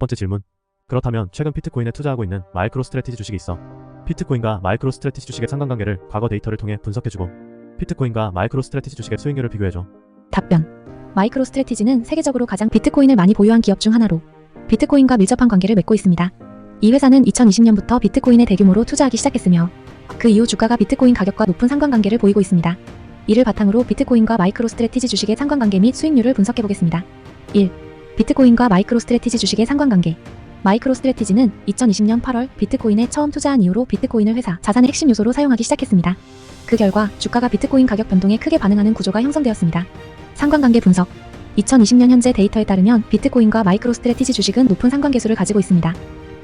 번째 질문. 그렇다면 최근 비트코인에 투자하고 있는 마이크로 스트래티지 주식이 있어. 비트코인과 마이크로 스트래티지 주식의 상관관계를 과거 데이터를 통해 분석해주고 비트코인과 마이크로 스트래티지 주식의 수익률을 비교해줘. 답변. 마이크로 스트래티지는 세계적으로 가장 비트코인을 많이 보유한 기업 중 하나로 비트코인과 밀접한 관계를 맺고 있습니다. 이 회사는 2020년부터 비트코인에 대규모로 투자하기 시작했으며 그 이후 주가가 비트코인 가격과 높은 상관관계를 보이고 있습니다. 이를 바탕으로 비트코인과 마이크로 스트래티지 주식의 상관관계 및 수익률을 분석해보겠습니다. 1. 비트코인과 마이크로 스트래티지 주식의 상관관계. 마이크로 스트래티지는 2020년 8월 비트코인에 처음 투자한 이후로 비트코인을 회사 자산의 핵심 요소로 사용하기 시작했습니다. 그 결과 주가가 비트코인 가격 변동에 크게 반응하는 구조가 형성되었습니다. 상관관계 분석. 2020년 현재 데이터에 따르면 비트코인과 마이크로 스트래티지 주식은 높은 상관계수를 가지고 있습니다.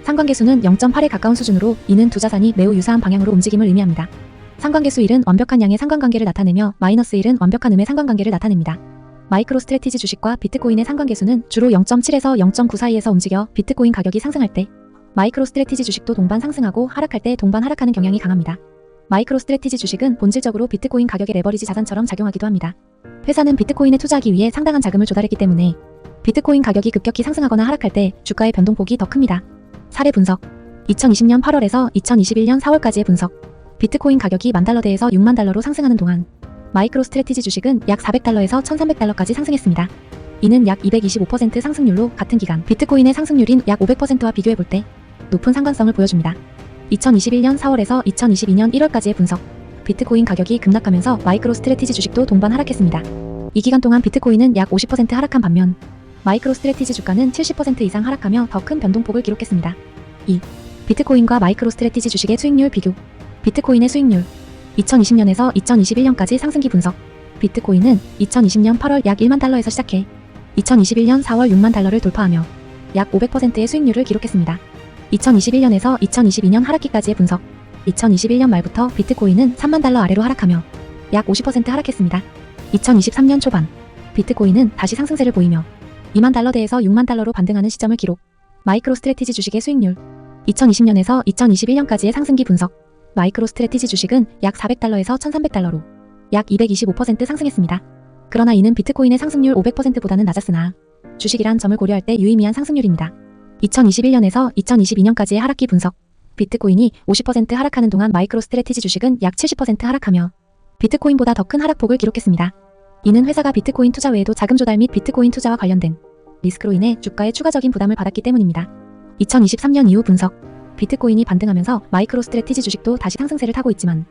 상관계수는 0.8에 가까운 수준으로 이는 두 자산이 매우 유사한 방향으로 움직임을 의미합니다. 상관계수 1은 완벽한 양의 상관관계를 나타내며 마이너스 1은 완벽한 음의 상관관계를 나타냅니다. 마이크로 스트래티지 주식과 비트코인의 상관계수는 주로 0.7에서 0.9 사이에서 움직여 비트코인 가격이 상승할 때 마이크로 스트래티지 주식도 동반 상승하고 하락할 때 동반 하락하는 경향이 강합니다. 마이크로 스트래티지 주식은 본질적으로 비트코인 가격의 레버리지 자산처럼 작용하기도 합니다. 회사는 비트코인에 투자하기 위해 상당한 자금을 조달했기 때문에 비트코인 가격이 급격히 상승하거나 하락할 때 주가의 변동폭이 더 큽니다. 사례 분석. 2020년 8월에서 2021년 4월까지의 분석. 비트코인 가격이 $10,000대에서 $60,000로 상승하는 동안 마이크로 스트래티지 주식은 약 $400에서 $1,300까지 상승했습니다. 이는 약 225% 상승률로 같은 기간 비트코인의 상승률인 약 500%와 비교해볼 때 높은 상관성을 보여줍니다. 2021년 4월에서 2022년 1월까지의 분석. 비트코인 가격이 급락하면서 마이크로 스트래티지 주식도 동반 하락했습니다. 이 기간 동안 비트코인은 약 50% 하락한 반면 마이크로 스트래티지 주가는 70% 이상 하락하며 더 큰 변동폭을 기록했습니다. 2. 비트코인과 마이크로 스트래티지 주식의 수익률 비교. 비트코인의 수익률. 2020년에서 2021년까지 상승기 분석. 비트코인은 2020년 8월 약 $10,000에서 시작해 2021년 4월 $60,000를 돌파하며 약 500%의 수익률을 기록했습니다. 2021년에서 2022년 하락기까지의 분석. 2021년 말부터 비트코인은 $30,000 아래로 하락하며 약 50% 하락했습니다. 2023년 초반 비트코인은 다시 상승세를 보이며 $20,000대에서 $60,000로 반등하는 시점을 기록. 마이크로 스트래티지 주식의 수익률. 2020년에서 2021년까지의 상승기 분석. 마이크로 스트래티지 주식은 약 $400에서 $1,300로 약 225% 상승했습니다. 그러나 이는 비트코인의 상승률 500%보다는 낮았으나 주식이란 점을 고려할 때 유의미한 상승률입니다. 2021년에서 2022년까지의 하락기 분석. 비트코인이 50% 하락하는 동안 마이크로 스트래티지 주식은 약 70% 하락하며 비트코인보다 더 큰 하락폭을 기록했습니다. 이는 회사가 비트코인 투자 외에도 자금 조달 및 비트코인 투자와 관련된 리스크로 인해 주가에 추가적인 부담을 받았기 때문입니다. 2023년 이후 분석. 비트코인이 반등하면서 마이크로 스트래티지 주식도 다시 상승세를 타고 있지만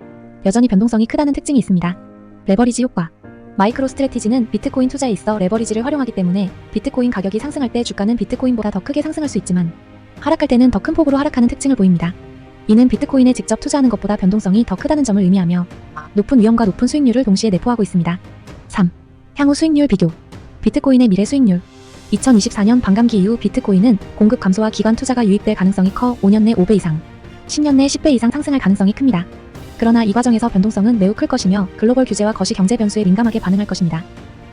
여전히 변동성이 크다는 특징이 있습니다. 레버리지 효과. 마이크로 스트래티지는 비트코인 투자에 있어 레버리지를 활용하기 때문에 비트코인 가격이 상승할 때 주가는 비트코인보다 더 크게 상승할 수 있지만 하락할 때는 더 큰 폭으로 하락하는 특징을 보입니다. 이는 비트코인에 직접 투자하는 것보다 변동성이 더 크다는 점을 의미하며 높은 위험과 높은 수익률을 동시에 내포하고 있습니다. 3. 향후 수익률 비교. 비트코인의 미래 수익률. 2024년 반감기 이후 비트코인은 공급 감소와 기관 투자가 유입될 가능성이 커 5년 내 5배 이상, 10년 내 10배 이상 상승할 가능성이 큽니다. 그러나 이 과정에서 변동성은 매우 클 것이며 글로벌 규제와 거시 경제 변수에 민감하게 반응할 것입니다.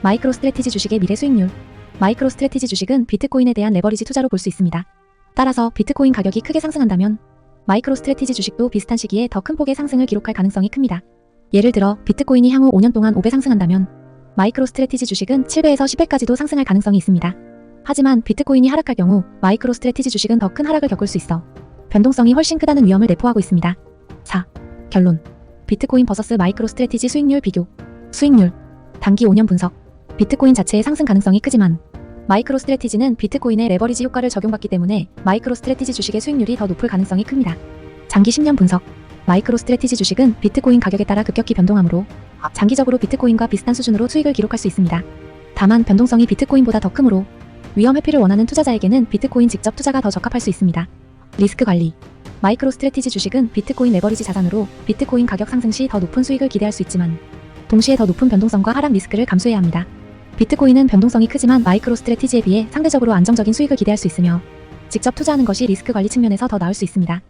마이크로 스트래티지 주식의 미래 수익률. 마이크로 스트래티지 주식은 비트코인에 대한 레버리지 투자로 볼 수 있습니다. 따라서 비트코인 가격이 크게 상승한다면 마이크로 스트래티지 주식도 비슷한 시기에 더 큰 폭의 상승을 기록할 가능성이 큽니다. 예를 들어 비트코인이 향후 5년 동안 5배 상승한다면 마이크로 스트래티지 주식은 7배에서 10배까지도 상승할 가능성이 있습니다. 하지만 비트코인이 하락할 경우 마이크로 스트래티지 주식은 더 큰 하락을 겪을 수 있어 변동성이 훨씬 크다는 위험을 내포하고 있습니다. 4. 결론. 비트코인 vs 마이크로 스트래티지 수익률 비교. 수익률. 단기 5년 분석. 비트코인 자체의 상승 가능성이 크지만 마이크로 스트래티지는 비트코인의 레버리지 효과를 적용받기 때문에 마이크로 스트래티지 주식의 수익률이 더 높을 가능성이 큽니다. 장기 10년 분석. 마이크로 스트래티지 주식은 비트코인 가격에 따라 급격히 변동하므로 장기적으로 비트코인과 비슷한 수준으로 수익을 기록할 수 있습니다. 다만 변동성이 비트코인보다 더 크므로 위험 회피를 원하는 투자자에게는 비트코인 직접 투자가 더 적합할 수 있습니다. 리스크 관리. 마이크로 스트래티지 주식은 비트코인 레버리지 자산으로 비트코인 가격 상승 시 더 높은 수익을 기대할 수 있지만 동시에 더 높은 변동성과 하락 리스크를 감수해야 합니다. 비트코인은 변동성이 크지만 마이크로 스트래티지에 비해 상대적으로 안정적인 수익을 기대할 수 있으며 직접 투자하는 것이 리스크 관리 측면에서 더 나을 수 있습니다.